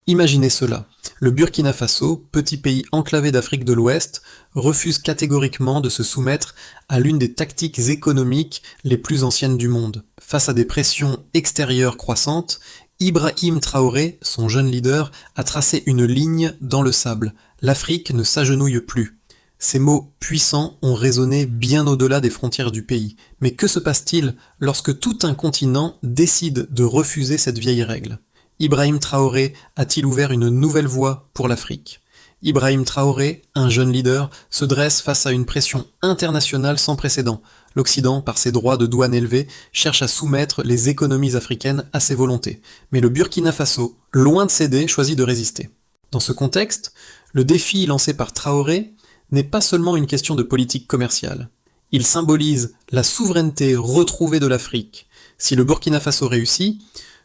Imaginez cela. Le Burkina Faso, petit pays enclavé d'Afrique de l'Ouest, refuse catégoriquement de se soumettre à l'une des tactiques économiques les plus anciennes du monde. Face à des pressions extérieures croissantes, Ibrahim Traoré, son jeune leader, a tracé une ligne dans le sable. L'Afrique ne s'agenouille plus. Ces mots puissants ont résonné bien au-delà des frontières du pays. Mais que se passe-t-il lorsque tout un continent décide de refuser cette vieille règle ? Ibrahim Traoré a-t-il ouvert une nouvelle voie pour l'Afrique ? Ibrahim Traoré, un jeune leader, se dresse face à une pression internationale sans précédent. L'Occident, par ses droits de douane élevés, cherche à soumettre les économies africaines à ses volontés. Mais le Burkina Faso, loin de céder, choisit de résister. Dans ce contexte, le défi lancé par Traoré n'est pas seulement une question de politique commerciale. Il symbolise la souveraineté retrouvée de l'Afrique. Si le Burkina Faso réussit,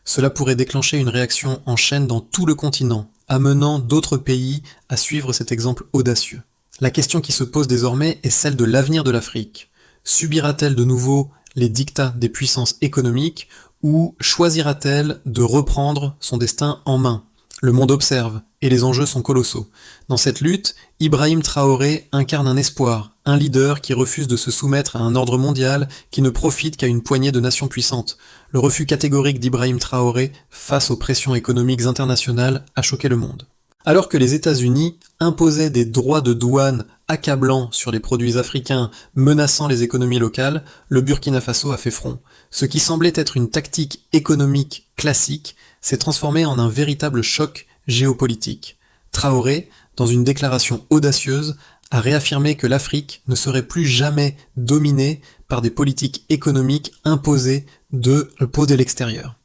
cela pourrait déclencher une réaction en chaîne dans tout le continent, amenant d'autres pays à suivre cet exemple audacieux. La question qui se pose désormais est celle de l'avenir de l'Afrique. Subira-t-elle de nouveau les dictats des puissances économiques ou choisira-t-elle de reprendre son destin en main ? Le monde observe, et les enjeux sont colossaux. Dans cette lutte, Ibrahim Traoré incarne un espoir, un leader qui refuse de se soumettre à un ordre mondial qui ne profite qu'à une poignée de nations puissantes. Le refus catégorique d'Ibrahim Traoré face aux pressions économiques internationales a choqué le monde. Alors que les États-Unis imposaient des droits de douane accablants sur les produits africains menaçant les économies locales, le Burkina Faso a fait front. Ce qui semblait être une tactique économique classique s'est transformé en un véritable choc géopolitique. Traoré, dans une déclaration audacieuse, a réaffirmé que l'Afrique ne serait plus jamais dominée par des politiques économiques imposées de l'extérieur.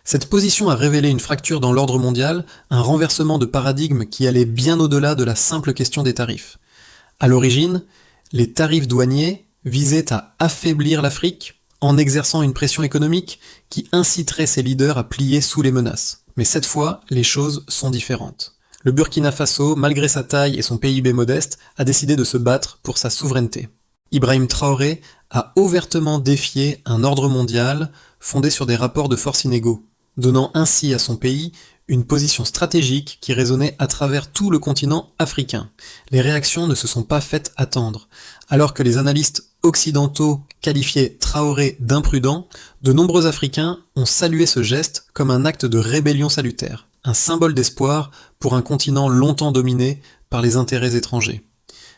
Cette position a révélé une fracture dans l'ordre mondial, un renversement de paradigme qui allait bien au-delà de la simple question des tarifs. À l'origine, les tarifs douaniers visaient à affaiblir l'Afrique en exerçant une pression économique qui inciterait ses leaders à plier sous les menaces. Mais cette fois, les choses sont différentes. Le Burkina Faso, malgré sa taille et son PIB modeste, a décidé de se battre pour sa souveraineté. Ibrahim Traoré a ouvertement défié un ordre mondial fondé sur des rapports de force inégaux, donnant ainsi à son pays une position stratégique qui résonnait à travers tout le continent africain. Les réactions ne se sont pas faites attendre. Alors que les analystes occidentaux qualifiaient Traoré d'imprudent, de nombreux Africains ont salué ce geste comme un acte de rébellion salutaire, un symbole d'espoir pour un continent longtemps dominé par les intérêts étrangers.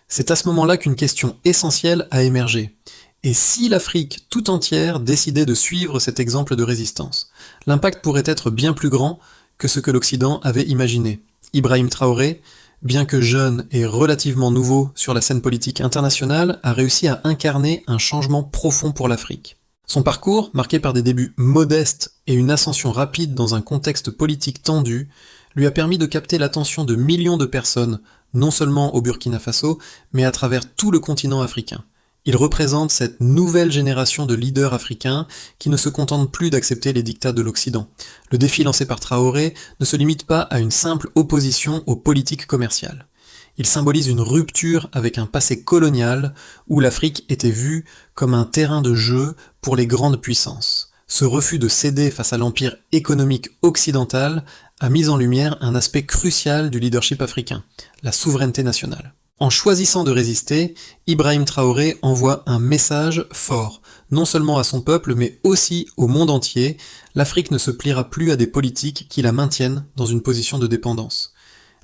C'est à ce moment-là qu'une question essentielle a émergé. Et si l'Afrique tout entière décidait de suivre cet exemple de résistance ? L'impact pourrait être bien plus grand que ce que l'Occident avait imaginé. Ibrahim Traoré, bien que jeune et relativement nouveau sur la scène politique internationale, a réussi à incarner un changement profond pour l'Afrique. Son parcours, marqué par des débuts modestes et une ascension rapide dans un contexte politique tendu, lui a permis de capter l'attention de millions de personnes, non seulement au Burkina Faso, mais à travers tout le continent africain. Il représente cette nouvelle génération de leaders africains qui ne se contentent plus d'accepter les dictats de l'Occident. Le défi lancé par Traoré ne se limite pas à une simple opposition aux politiques commerciales. Il symbolise une rupture avec un passé colonial où l'Afrique était vue comme un terrain de jeu pour les grandes puissances. Ce refus de céder face à l'empire économique occidental a mis en lumière un aspect crucial du leadership africain, la souveraineté nationale. En choisissant de résister, Ibrahim Traoré envoie un message fort, non seulement à son peuple, mais aussi au monde entier. L'Afrique ne se pliera plus à des politiques qui la maintiennent dans une position de dépendance.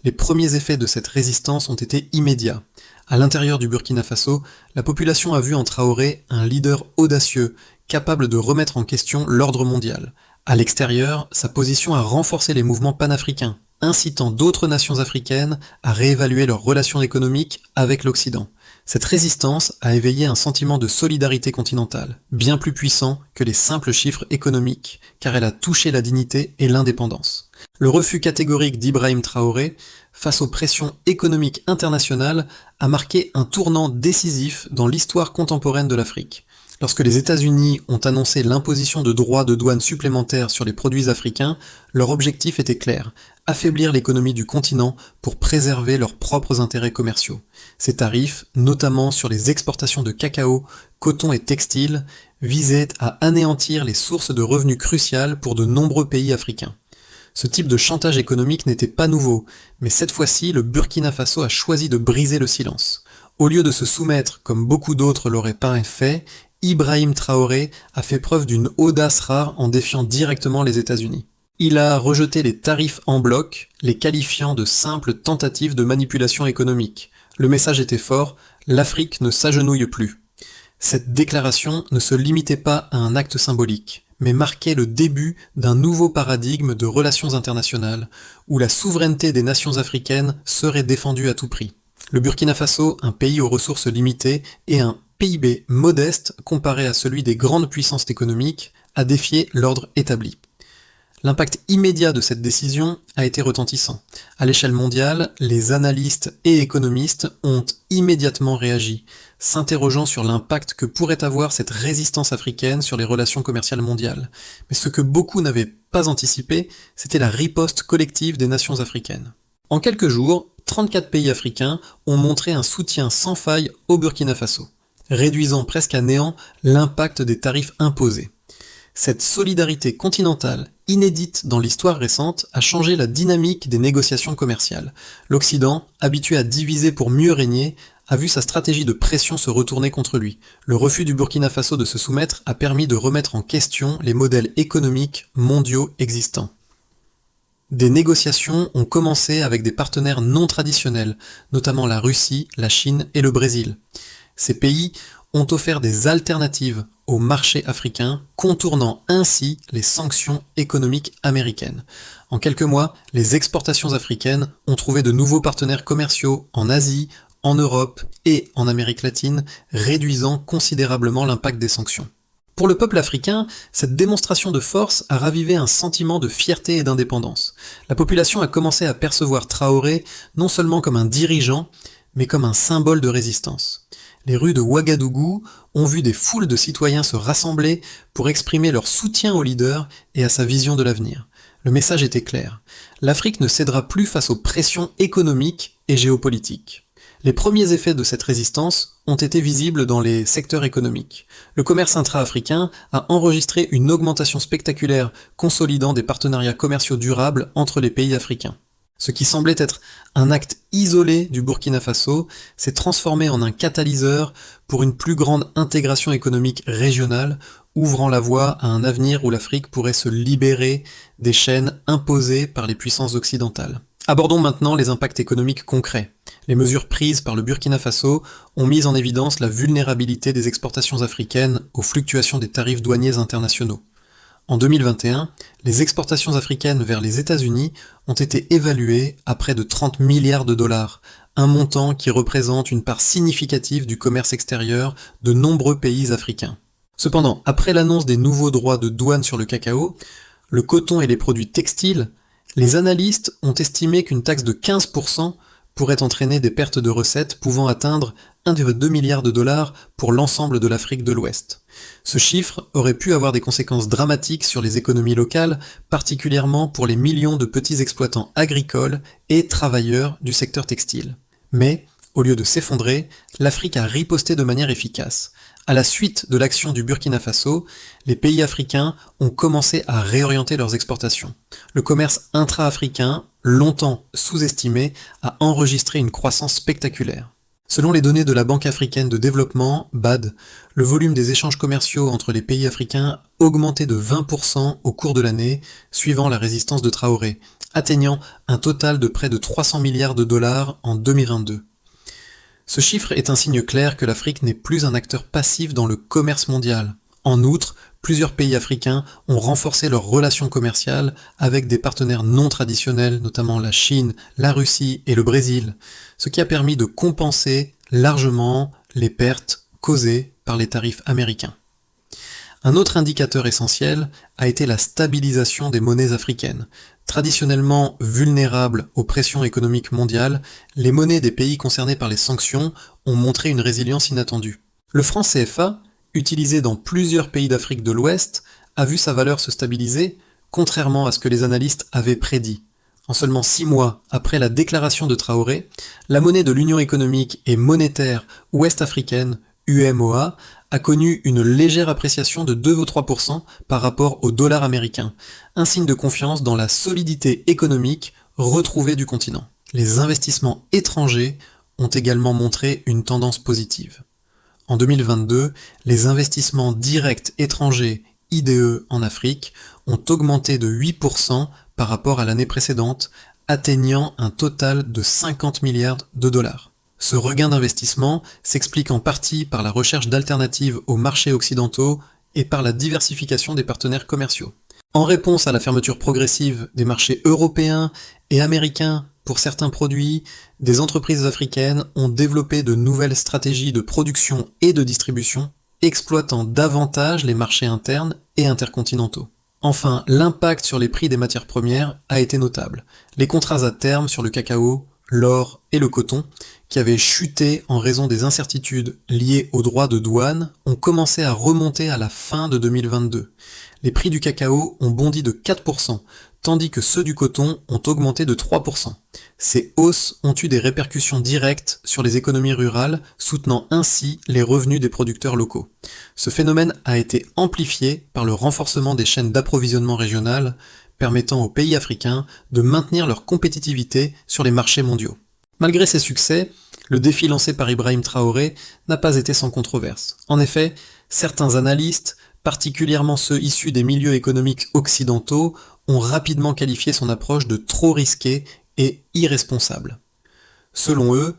Les premiers effets de cette résistance ont été immédiats. À l'intérieur du Burkina Faso, la population a vu en Traoré un leader audacieux, capable de remettre en question l'ordre mondial. À l'extérieur, sa position a renforcé les mouvements panafricains, incitant d'autres nations africaines à réévaluer leurs relations économiques avec l'Occident. Cette résistance a éveillé un sentiment de solidarité continentale, bien plus puissant que les simples chiffres économiques, car elle a touché la dignité et l'indépendance. Le refus catégorique d'Ibrahim Traoré, face aux pressions économiques internationales, a marqué un tournant décisif dans l'histoire contemporaine de l'Afrique. Lorsque les États-Unis ont annoncé l'imposition de droits de douane supplémentaires sur les produits africains, leur objectif était clair, affaiblir l'économie du continent pour préserver leurs propres intérêts commerciaux. Ces tarifs, notamment sur les exportations de cacao, coton et textiles, visaient à anéantir les sources de revenus cruciales pour de nombreux pays africains. Ce type de chantage économique n'était pas nouveau, mais cette fois-ci, le Burkina Faso a choisi de briser le silence. Au lieu de se soumettre, comme beaucoup d'autres l'auraient pas fait, Ibrahim Traoré a fait preuve d'une audace rare en défiant directement les États-Unis. Il a rejeté les tarifs en bloc, les qualifiant de simples tentatives de manipulation économique. Le message était fort, l'Afrique ne s'agenouille plus. Cette déclaration ne se limitait pas à un acte symbolique, mais marquait le début d'un nouveau paradigme de relations internationales, où la souveraineté des nations africaines serait défendue à tout prix. Le Burkina Faso, un pays aux ressources limitées et un PIB modeste comparé à celui des grandes puissances économiques, a défié l'ordre établi. L'impact immédiat de cette décision a été retentissant. À l'échelle mondiale, les analystes et économistes ont immédiatement réagi, s'interrogeant sur l'impact que pourrait avoir cette résistance africaine sur les relations commerciales mondiales. Mais ce que beaucoup n'avaient pas anticipé, c'était la riposte collective des nations africaines. En quelques jours, 34 pays africains ont montré un soutien sans faille au Burkina Faso, réduisant presque à néant l'impact des tarifs imposés. Cette solidarité continentale, inédite dans l'histoire récente, a changé la dynamique des négociations commerciales. L'Occident, habitué à diviser pour mieux régner, a vu sa stratégie de pression se retourner contre lui. Le refus du Burkina Faso de se soumettre a permis de remettre en question les modèles économiques mondiaux existants. Des négociations ont commencé avec des partenaires non traditionnels, notamment la Russie, la Chine et le Brésil. Ces pays ont offert des alternatives au marché africain, contournant ainsi les sanctions économiques américaines. En quelques mois, les exportations africaines ont trouvé de nouveaux partenaires commerciaux en Asie, en Europe et en Amérique latine, réduisant considérablement l'impact des sanctions. Pour le peuple africain, cette démonstration de force a ravivé un sentiment de fierté et d'indépendance. La population a commencé à percevoir Traoré non seulement comme un dirigeant, mais comme un symbole de résistance. Les rues de Ouagadougou ont vu des foules de citoyens se rassembler pour exprimer leur soutien au leader et à sa vision de l'avenir. Le message était clair. L'Afrique ne cédera plus face aux pressions économiques et géopolitiques. Les premiers effets de cette résistance ont été visibles dans les secteurs économiques. Le commerce intra-africain a enregistré une augmentation spectaculaire, consolidant des partenariats commerciaux durables entre les pays africains. Ce qui semblait être un acte isolé du Burkina Faso s'est transformé en un catalyseur pour une plus grande intégration économique régionale, ouvrant la voie à un avenir où l'Afrique pourrait se libérer des chaînes imposées par les puissances occidentales. Abordons maintenant les impacts économiques concrets. Les mesures prises par le Burkina Faso ont mis en évidence la vulnérabilité des exportations africaines aux fluctuations des tarifs douaniers internationaux. En 2021, les exportations africaines vers les États-Unis ont été évaluées à près de 30 milliards de dollars, un montant qui représente une part significative du commerce extérieur de nombreux pays africains. Cependant, après l'annonce des nouveaux droits de douane sur le cacao, le coton et les produits textiles, les analystes ont estimé qu'une taxe de 15% pourrait entraîner des pertes de recettes pouvant atteindre 1,2 milliard de dollars pour l'ensemble de l'Afrique de l'Ouest. Ce chiffre aurait pu avoir des conséquences dramatiques sur les économies locales, particulièrement pour les millions de petits exploitants agricoles et travailleurs du secteur textile. Mais, au lieu de s'effondrer, l'Afrique a riposté de manière efficace. À la suite de l'action du Burkina Faso, les pays africains ont commencé à réorienter leurs exportations. Le commerce intra-africain, longtemps sous-estimé, a enregistré une croissance spectaculaire. Selon les données de la Banque africaine de développement, BAD, le volume des échanges commerciaux entre les pays africains a augmenté de 20% au cours de l'année, suivant la résistance de Traoré, atteignant un total de près de 300 milliards de dollars en 2022. Ce chiffre est un signe clair que l'Afrique n'est plus un acteur passif dans le commerce mondial. En outre, plusieurs pays africains ont renforcé leurs relations commerciales avec des partenaires non traditionnels, notamment la Chine, la Russie et le Brésil, ce qui a permis de compenser largement les pertes causées par les tarifs américains. Un autre indicateur essentiel a été la stabilisation des monnaies africaines. Traditionnellement vulnérables aux pressions économiques mondiales, les monnaies des pays concernés par les sanctions ont montré une résilience inattendue. Le franc CFA, utilisé dans plusieurs pays d'Afrique de l'Ouest, a vu sa valeur se stabiliser, contrairement à ce que les analystes avaient prédit. En seulement 6 mois après la déclaration de Traoré, la monnaie de l'Union économique et monétaire ouest-africaine, UEMOA, a connu une légère appréciation de 2 ou 3% par rapport au dollar américain, un signe de confiance dans la solidité économique retrouvée du continent. Les investissements étrangers ont également montré une tendance positive. En 2022, les investissements directs étrangers IDE en Afrique ont augmenté de 8% par rapport à l'année précédente, atteignant un total de 50 milliards de dollars. Ce regain d'investissement s'explique en partie par la recherche d'alternatives aux marchés occidentaux et par la diversification des partenaires commerciaux. En réponse à la fermeture progressive des marchés européens et américains pour certains produits, des entreprises africaines ont développé de nouvelles stratégies de production et de distribution, exploitant davantage les marchés internes et intercontinentaux. Enfin, l'impact sur les prix des matières premières a été notable. Les contrats à terme sur le cacao, l'or et le coton, qui avaient chuté en raison des incertitudes liées aux droits de douane, ont commencé à remonter à la fin de 2022. Les prix du cacao ont bondi de 4%, tandis que ceux du coton ont augmenté de 3%. Ces hausses ont eu des répercussions directes sur les économies rurales, soutenant ainsi les revenus des producteurs locaux. Ce phénomène a été amplifié par le renforcement des chaînes d'approvisionnement régionales, permettant aux pays africains de maintenir leur compétitivité sur les marchés mondiaux. Malgré ces succès, le défi lancé par Ibrahim Traoré n'a pas été sans controverse. En effet, certains analystes, particulièrement ceux issus des milieux économiques occidentaux, ont rapidement qualifié son approche de trop risquée et irresponsable. Selon eux,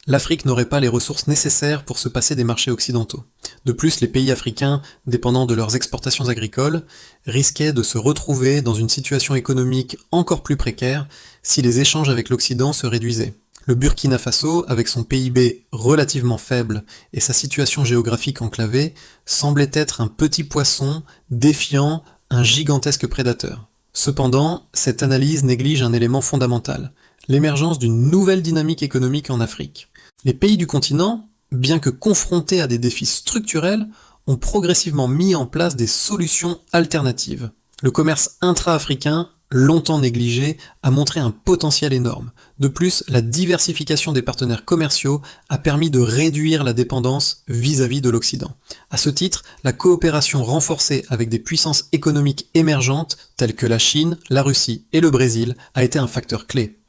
l'Afrique n'aurait pas les ressources nécessaires pour se passer des marchés occidentaux. De plus, les pays africains, dépendants de leurs exportations agricoles, risquaient de se retrouver dans une situation économique encore plus précaire si les échanges avec l'Occident se réduisaient. Le Burkina Faso, avec son PIB relativement faible et sa situation géographique enclavée, semblait être un petit poisson défiant un gigantesque prédateur. Cependant, cette analyse néglige un élément fondamental, l'émergence d'une nouvelle dynamique économique en Afrique. Les pays du continent, bien que confrontés à des défis structurels, ont progressivement mis en place des solutions alternatives. Le commerce intra-africain, longtemps négligé, a montré un potentiel énorme. De plus, la diversification des partenaires commerciaux a permis de réduire la dépendance vis-à-vis de l'Occident. À ce titre, la coopération renforcée avec des puissances économiques émergentes telles que la Chine, la Russie et le Brésil a été un facteur clé.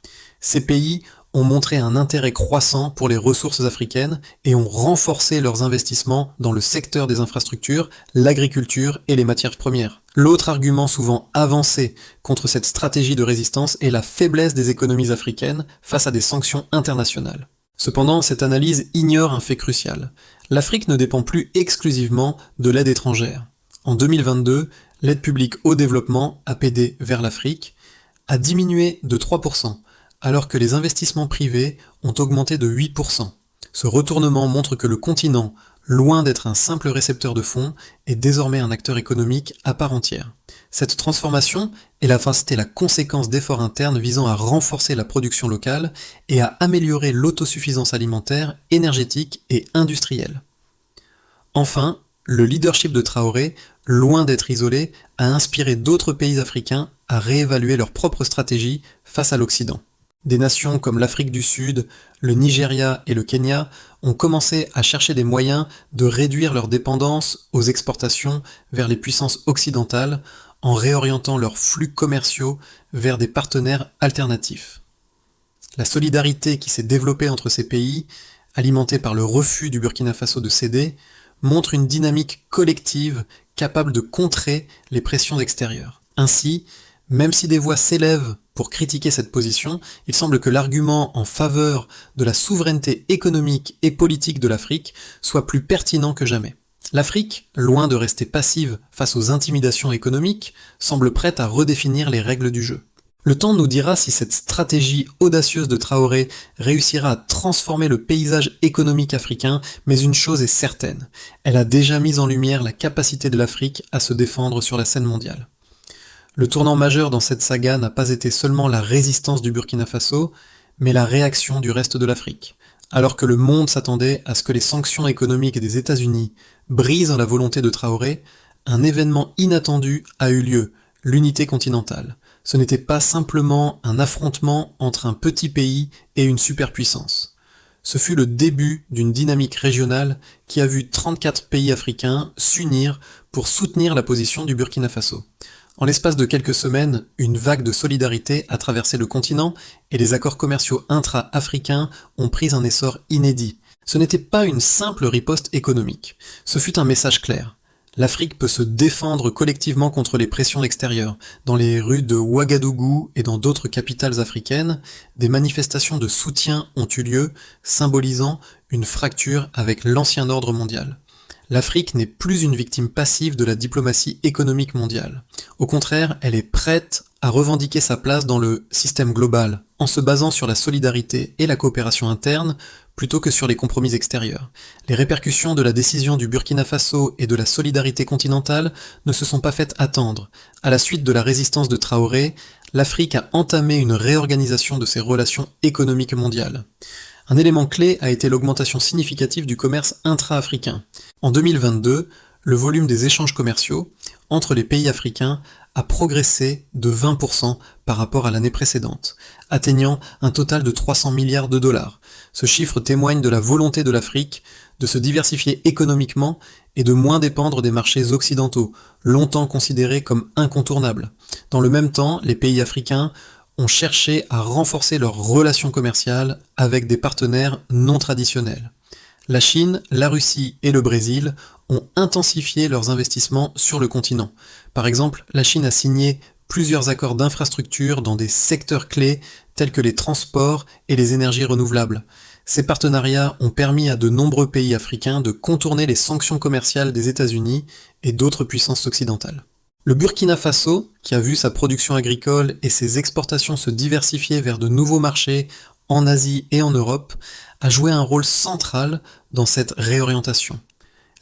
Ces pays ont montré un intérêt croissant pour les ressources africaines et ont renforcé leurs investissements dans le secteur des infrastructures, l'agriculture et les matières premières. L'autre argument souvent avancé contre cette stratégie de résistance est la faiblesse des économies africaines face à des sanctions internationales. Cependant, cette analyse ignore un fait crucial. L'Afrique ne dépend plus exclusivement de l'aide étrangère. En 2022, l'aide publique au développement, APD vers l'Afrique, a diminué de 3%, alors que les investissements privés ont augmenté de 8%. Ce retournement montre que le continent, loin d'être un simple récepteur de fonds, est désormais un acteur économique à part entière. Cette transformation est la conséquence d'efforts internes visant à renforcer la production locale et à améliorer l'autosuffisance alimentaire, énergétique et industrielle. Enfin, le leadership de Traoré, loin d'être isolé, a inspiré d'autres pays africains à réévaluer leur propre stratégie face à l'Occident. Des nations comme l'Afrique du Sud, le Nigeria et le Kenya ont commencé à chercher des moyens de réduire leur dépendance aux exportations vers les puissances occidentales en réorientant leurs flux commerciaux vers des partenaires alternatifs. La solidarité qui s'est développée entre ces pays, alimentée par le refus du Burkina Faso de céder, montre une dynamique collective capable de contrer les pressions extérieures. Ainsi, même si des voix s'élèvent pour critiquer cette position, il semble que l'argument en faveur de la souveraineté économique et politique de l'Afrique soit plus pertinent que jamais. L'Afrique, loin de rester passive face aux intimidations économiques, semble prête à redéfinir les règles du jeu. Le temps nous dira si cette stratégie audacieuse de Traoré réussira à transformer le paysage économique africain, mais une chose est certaine, elle a déjà mis en lumière la capacité de l'Afrique à se défendre sur la scène mondiale. Le tournant majeur dans cette saga n'a pas été seulement la résistance du Burkina Faso, mais la réaction du reste de l'Afrique. Alors que le monde s'attendait à ce que les sanctions économiques des États-Unis brisent la volonté de Traoré, un événement inattendu a eu lieu, l'unité continentale. Ce n'était pas simplement un affrontement entre un petit pays et une superpuissance. Ce fut le début d'une dynamique régionale qui a vu 34 pays africains s'unir pour soutenir la position du Burkina Faso. En l'espace de quelques semaines, une vague de solidarité a traversé le continent et les accords commerciaux intra-africains ont pris un essor inédit. Ce n'était pas une simple riposte économique, ce fut un message clair. L'Afrique peut se défendre collectivement contre les pressions extérieures. Dans les rues de Ouagadougou et dans d'autres capitales africaines, des manifestations de soutien ont eu lieu, symbolisant une fracture avec l'ancien ordre mondial. L'Afrique n'est plus une victime passive de la diplomatie économique mondiale. Au contraire, elle est prête à revendiquer sa place dans le système global, en se basant sur la solidarité et la coopération interne, plutôt que sur les compromis extérieurs. Les répercussions de la décision du Burkina Faso et de la solidarité continentale ne se sont pas faites attendre. À la suite de la résistance de Traoré, l'Afrique a entamé une réorganisation de ses relations économiques mondiales. Un élément clé a été l'augmentation significative du commerce intra-africain. En 2022, le volume des échanges commerciaux entre les pays africains a progressé de 20% par rapport à l'année précédente, atteignant un total de 300 milliards de dollars. Ce chiffre témoigne de la volonté de l'Afrique de se diversifier économiquement et de moins dépendre des marchés occidentaux, longtemps considérés comme incontournables. Dans le même temps, les pays africains ont cherché à renforcer leurs relations commerciales avec des partenaires non traditionnels. La Chine, la Russie et le Brésil ont intensifié leurs investissements sur le continent. Par exemple, la Chine a signé plusieurs accords d'infrastructure dans des secteurs clés tels que les transports et les énergies renouvelables. Ces partenariats ont permis à de nombreux pays africains de contourner les sanctions commerciales des États-Unis et d'autres puissances occidentales. Le Burkina Faso, qui a vu sa production agricole et ses exportations se diversifier vers de nouveaux marchés en Asie et en Europe, a joué un rôle central dans cette réorientation.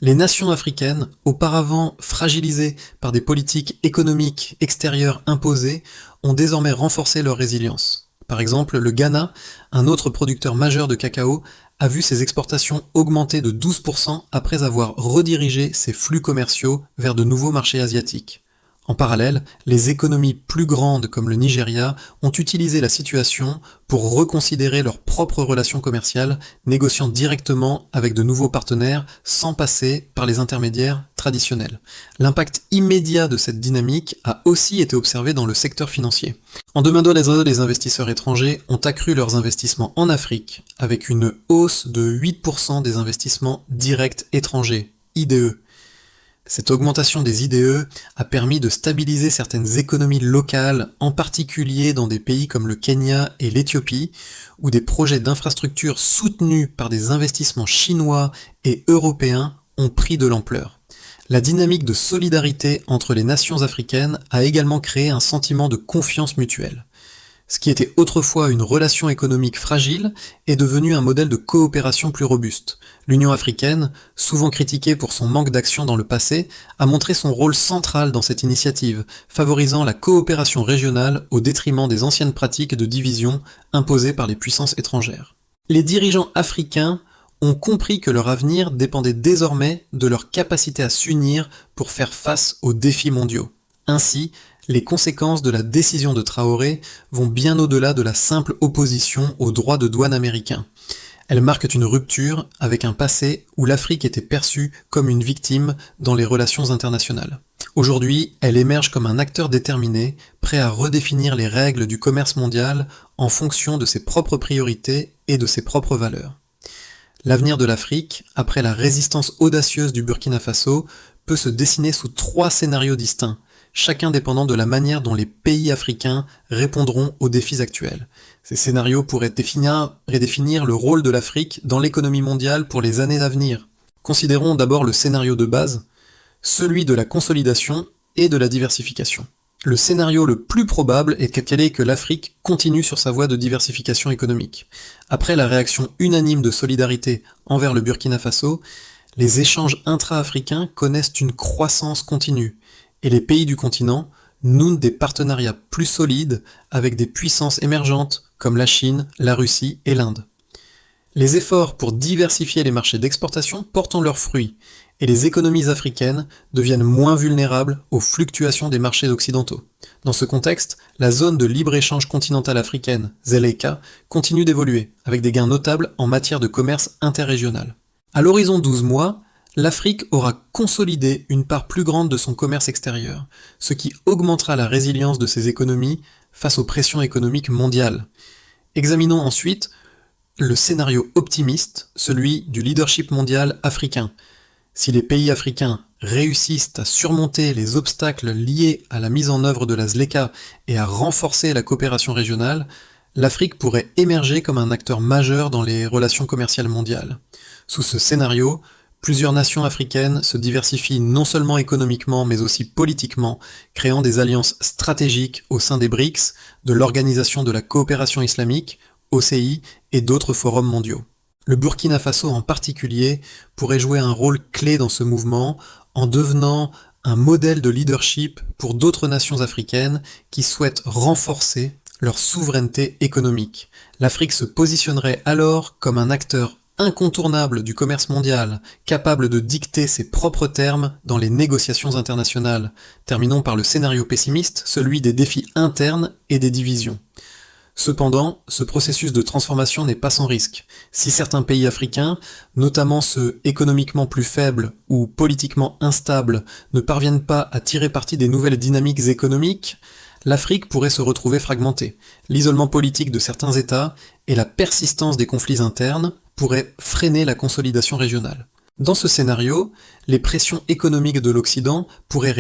Les nations africaines, auparavant fragilisées par des politiques économiques extérieures imposées, ont désormais renforcé leur résilience. Par exemple, le Ghana, un autre producteur majeur de cacao, a vu ses exportations augmenter de 12% après avoir redirigé ses flux commerciaux vers de nouveaux marchés asiatiques. En parallèle, les économies plus grandes comme le Nigeria ont utilisé la situation pour reconsidérer leurs propres relations commerciales, négociant directement avec de nouveaux partenaires sans passer par les intermédiaires traditionnels. L'impact immédiat de cette dynamique a aussi été observé dans le secteur financier. En 2022, les investisseurs étrangers ont accru leurs investissements en Afrique, avec une hausse de 8% des investissements directs étrangers, IDE. Cette augmentation des IDE a permis de stabiliser certaines économies locales, en particulier dans des pays comme le Kenya et l'Éthiopie, où des projets d'infrastructures soutenus par des investissements chinois et européens ont pris de l'ampleur. La dynamique de solidarité entre les nations africaines a également créé un sentiment de confiance mutuelle. Ce qui était autrefois une relation économique fragile est devenu un modèle de coopération plus robuste. L'Union africaine, souvent critiquée pour son manque d'action dans le passé, a montré son rôle central dans cette initiative, favorisant la coopération régionale au détriment des anciennes pratiques de division imposées par les puissances étrangères. Les dirigeants africains ont compris que leur avenir dépendait désormais de leur capacité à s'unir pour faire face aux défis mondiaux. Ainsi, les conséquences de la décision de Traoré vont bien au-delà de la simple opposition aux droits de douane américains. Elles marquent une rupture avec un passé où l'Afrique était perçue comme une victime dans les relations internationales. Aujourd'hui, elle émerge comme un acteur déterminé, prêt à redéfinir les règles du commerce mondial en fonction de ses propres priorités et de ses propres valeurs. L'avenir de l'Afrique, après la résistance audacieuse du Burkina Faso, peut se dessiner sous 3 scénarios distincts, chacun dépendant de la manière dont les pays africains répondront aux défis actuels. Ces scénarios pourraient redéfinir le rôle de l'Afrique dans l'économie mondiale pour les années à venir. Considérons d'abord le scénario de base, celui de la consolidation et de la diversification. Le scénario le plus probable est que l'Afrique continue sur sa voie de diversification économique. Après la réaction unanime de solidarité envers le Burkina Faso, les échanges intra-africains connaissent une croissance continue, et les pays du continent nouent des partenariats plus solides avec des puissances émergentes comme la Chine, la Russie et l'Inde. Les efforts pour diversifier les marchés d'exportation portent leurs fruits, et les économies africaines deviennent moins vulnérables aux fluctuations des marchés occidentaux. Dans ce contexte, la zone de libre-échange continentale africaine, ZLECA, continue d'évoluer, avec des gains notables en matière de commerce interrégional. À l'horizon 12 mois, l'Afrique aura consolidé une part plus grande de son commerce extérieur, ce qui augmentera la résilience de ses économies face aux pressions économiques mondiales. Examinons ensuite le scénario optimiste, celui du leadership mondial africain. Si les pays africains réussissent à surmonter les obstacles liés à la mise en œuvre de la ZLECA et à renforcer la coopération régionale, l'Afrique pourrait émerger comme un acteur majeur dans les relations commerciales mondiales. Sous ce scénario, plusieurs nations africaines se diversifient non seulement économiquement mais aussi politiquement, créant des alliances stratégiques au sein des BRICS, de l'Organisation de la coopération islamique, OCI, et d'autres forums mondiaux. Le Burkina Faso en particulier pourrait jouer un rôle clé dans ce mouvement en devenant un modèle de leadership pour d'autres nations africaines qui souhaitent renforcer leur souveraineté économique. L'Afrique se positionnerait alors comme un acteur incontournable du commerce mondial, capable de dicter ses propres termes dans les négociations internationales. Terminons par le scénario pessimiste, celui des défis internes et des divisions. Cependant, ce processus de transformation n'est pas sans risque. Si certains pays africains, notamment ceux économiquement plus faibles ou politiquement instables, ne parviennent pas à tirer parti des nouvelles dynamiques économiques, l'Afrique pourrait se retrouver fragmentée. L'isolement politique de certains États et la persistance des conflits internes pourraient freiner la consolidation régionale. Dans ce scénario, les pressions économiques de l'Occident pourraient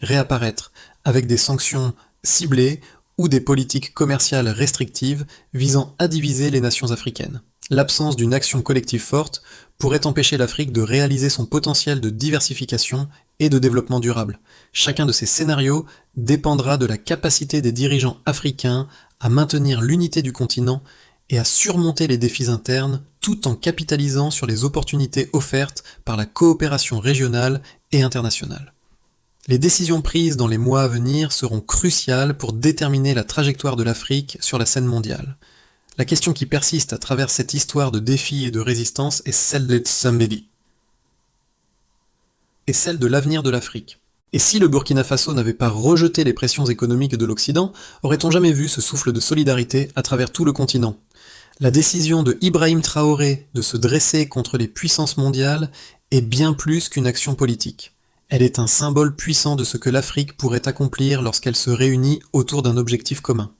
réapparaître, avec des sanctions ciblées ou des politiques commerciales restrictives visant à diviser les nations africaines. L'absence d'une action collective forte pourrait empêcher l'Afrique de réaliser son potentiel de diversification et de développement durable. Chacun de ces scénarios dépendra de la capacité des dirigeants africains à maintenir l'unité du continent et à surmonter les défis internes tout en capitalisant sur les opportunités offertes par la coopération régionale et internationale. Les décisions prises dans les mois à venir seront cruciales pour déterminer la trajectoire de l'Afrique sur la scène mondiale. La question qui persiste à travers cette histoire de défis et de résistance est celle de Tsambeli. Et celle de l'avenir de l'Afrique. Et si le Burkina Faso n'avait pas rejeté les pressions économiques de l'Occident, aurait-on jamais vu ce souffle de solidarité à travers tout le continent ? La décision de Ibrahim Traoré de se dresser contre les puissances mondiales est bien plus qu'une action politique. Elle est un symbole puissant de ce que l'Afrique pourrait accomplir lorsqu'elle se réunit autour d'un objectif commun.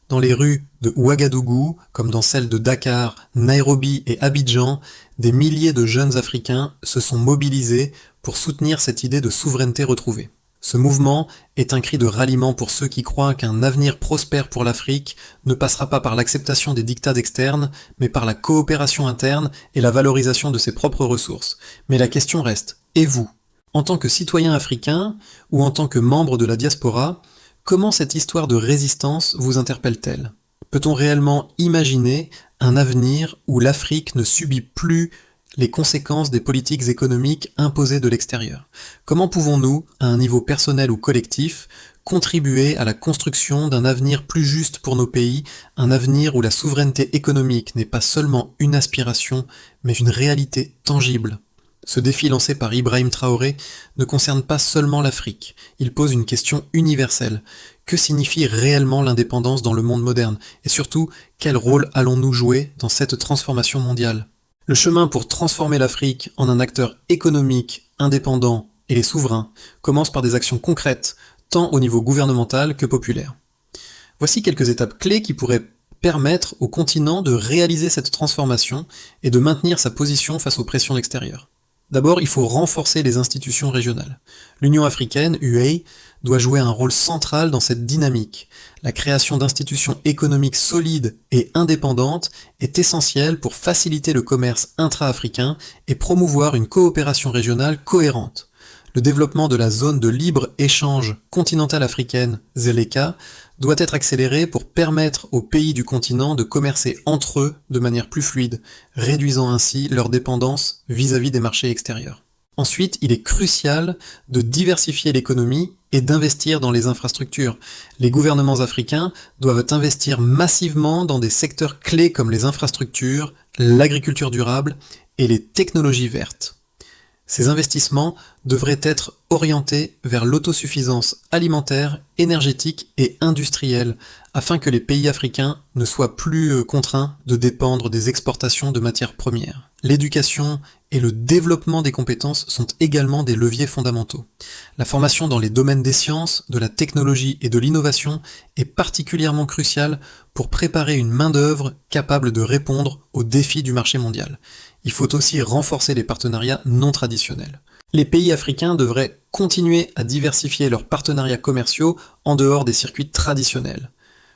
Dans les rues de Ouagadougou, comme dans celles de Dakar, Nairobi et Abidjan, des milliers de jeunes Africains se sont mobilisés pour soutenir cette idée de souveraineté retrouvée. Ce mouvement est un cri de ralliement pour ceux qui croient qu'un avenir prospère pour l'Afrique ne passera pas par l'acceptation des dictats externes, mais par la coopération interne et la valorisation de ses propres ressources. Mais la question reste, et vous ? En tant que citoyen africain ou en tant que membre de la diaspora, comment cette histoire de résistance vous interpelle-t-elle ? Peut-on réellement imaginer un avenir où l'Afrique ne subit plus les conséquences des politiques économiques imposées de l'extérieur ? Comment pouvons-nous, à un niveau personnel ou collectif, contribuer à la construction d'un avenir plus juste pour nos pays, un avenir où la souveraineté économique n'est pas seulement une aspiration, mais une réalité tangible ? Ce défi lancé par Ibrahim Traoré ne concerne pas seulement l'Afrique, il pose une question universelle. Que signifie réellement l'indépendance dans le monde moderne ? Et surtout, quel rôle allons-nous jouer dans cette transformation mondiale ? Le chemin pour transformer l'Afrique en un acteur économique, indépendant et souverain commence par des actions concrètes, tant au niveau gouvernemental que populaire. Voici quelques étapes clés qui pourraient permettre au continent de réaliser cette transformation et de maintenir sa position face aux pressions extérieures. D'abord, il faut renforcer les institutions régionales. L'Union africaine, UA, doit jouer un rôle central dans cette dynamique. La création d'institutions économiques solides et indépendantes est essentielle pour faciliter le commerce intra-africain et promouvoir une coopération régionale cohérente. Le développement de la zone de libre-échange continentale africaine, ZLECA, doit être accéléré pour permettre aux pays du continent de commercer entre eux de manière plus fluide, réduisant ainsi leur dépendance vis-à-vis des marchés extérieurs. Ensuite, il est crucial de diversifier l'économie et d'investir dans les infrastructures. Les gouvernements africains doivent investir massivement dans des secteurs clés comme les infrastructures, l'agriculture durable et les technologies vertes. Ces investissements devraient être orientés vers l'autosuffisance alimentaire, énergétique et industrielle, afin que les pays africains ne soient plus contraints de dépendre des exportations de matières premières. L'éducation et le développement des compétences sont également des leviers fondamentaux. La formation dans les domaines des sciences, de la technologie et de l'innovation est particulièrement cruciale pour préparer une main-d'œuvre capable de répondre aux défis du marché mondial. Il faut aussi renforcer les partenariats non traditionnels. Les pays africains devraient continuer à diversifier leurs partenariats commerciaux en dehors des circuits traditionnels.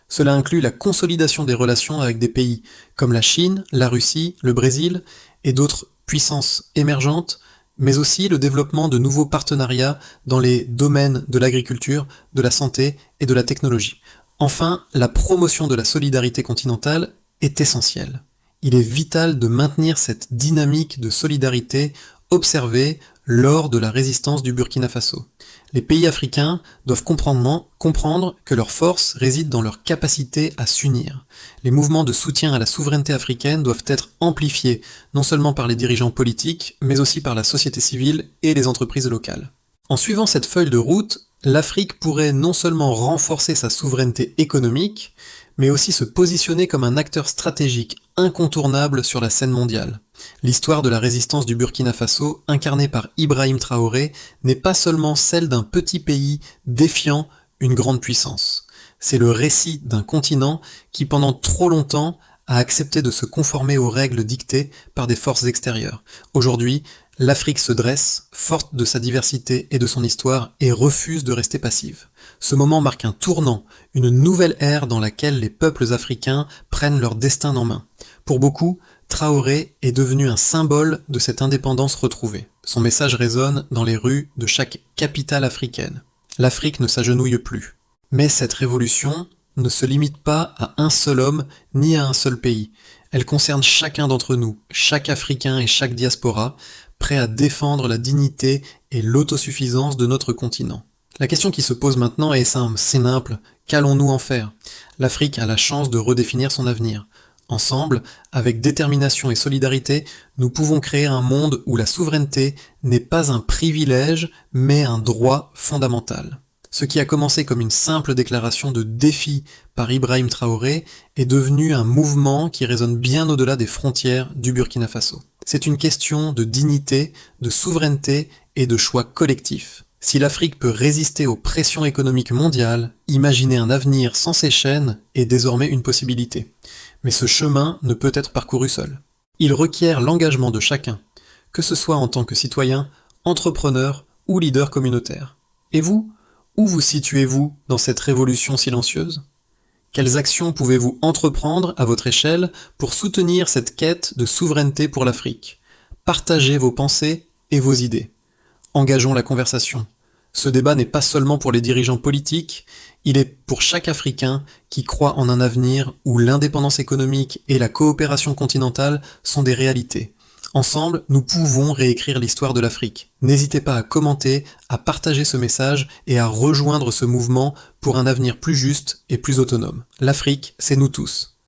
Cela inclut la consolidation des relations avec des pays comme la Chine, la Russie, le Brésil et d'autres puissances émergentes, mais aussi le développement de nouveaux partenariats dans les domaines de l'agriculture, de la santé et de la technologie. Enfin, la promotion de la solidarité continentale est essentielle. Il est vital de maintenir cette dynamique de solidarité observée lors de la résistance du Burkina Faso. Les pays africains doivent comprendre que leur force réside dans leur capacité à s'unir. Les mouvements de soutien à la souveraineté africaine doivent être amplifiés, non seulement par les dirigeants politiques, mais aussi par la société civile et les entreprises locales. En suivant cette feuille de route, l'Afrique pourrait non seulement renforcer sa souveraineté économique, mais aussi se positionner comme un acteur stratégique incontournable sur la scène mondiale. L'histoire de la résistance du Burkina Faso, incarnée par Ibrahim Traoré, n'est pas seulement celle d'un petit pays défiant une grande puissance. C'est le récit d'un continent qui pendant trop longtemps a accepté de se conformer aux règles dictées par des forces extérieures. Aujourd'hui, l'Afrique se dresse, forte de sa diversité et de son histoire, et refuse de rester passive. Ce moment marque un tournant, une nouvelle ère dans laquelle les peuples africains prennent leur destin en main. Pour beaucoup, Traoré est devenu un symbole de cette indépendance retrouvée. Son message résonne dans les rues de chaque capitale africaine. L'Afrique ne s'agenouille plus. Mais cette révolution ne se limite pas à un seul homme ni à un seul pays. Elle concerne chacun d'entre nous, chaque Africain et chaque diaspora, prêt à défendre la dignité et l'autosuffisance de notre continent. La question qui se pose maintenant est simple. Qu'allons-nous en faire ? L'Afrique a la chance de redéfinir son avenir. Ensemble, avec détermination et solidarité, nous pouvons créer un monde où la souveraineté n'est pas un privilège, mais un droit fondamental. Ce qui a commencé comme une simple déclaration de défi par Ibrahim Traoré est devenu un mouvement qui résonne bien au-delà des frontières du Burkina Faso. C'est une question de dignité, de souveraineté et de choix collectifs. Si l'Afrique peut résister aux pressions économiques mondiales, imaginer un avenir sans ces chaînes est désormais une possibilité. Mais ce chemin ne peut être parcouru seul. Il requiert l'engagement de chacun, que ce soit en tant que citoyen, entrepreneur ou leader communautaire. Et vous ? Où vous situez-vous dans cette révolution silencieuse ? Quelles actions pouvez-vous entreprendre à votre échelle pour soutenir cette quête de souveraineté pour l'Afrique ? Partagez vos pensées et vos idées. Engageons la conversation. Ce débat n'est pas seulement pour les dirigeants politiques, il est pour chaque Africain qui croit en un avenir où l'indépendance économique et la coopération continentale sont des réalités. Ensemble, nous pouvons réécrire l'histoire de l'Afrique. N'hésitez pas à commenter, à partager ce message et à rejoindre ce mouvement pour un avenir plus juste et plus autonome. L'Afrique, c'est nous tous.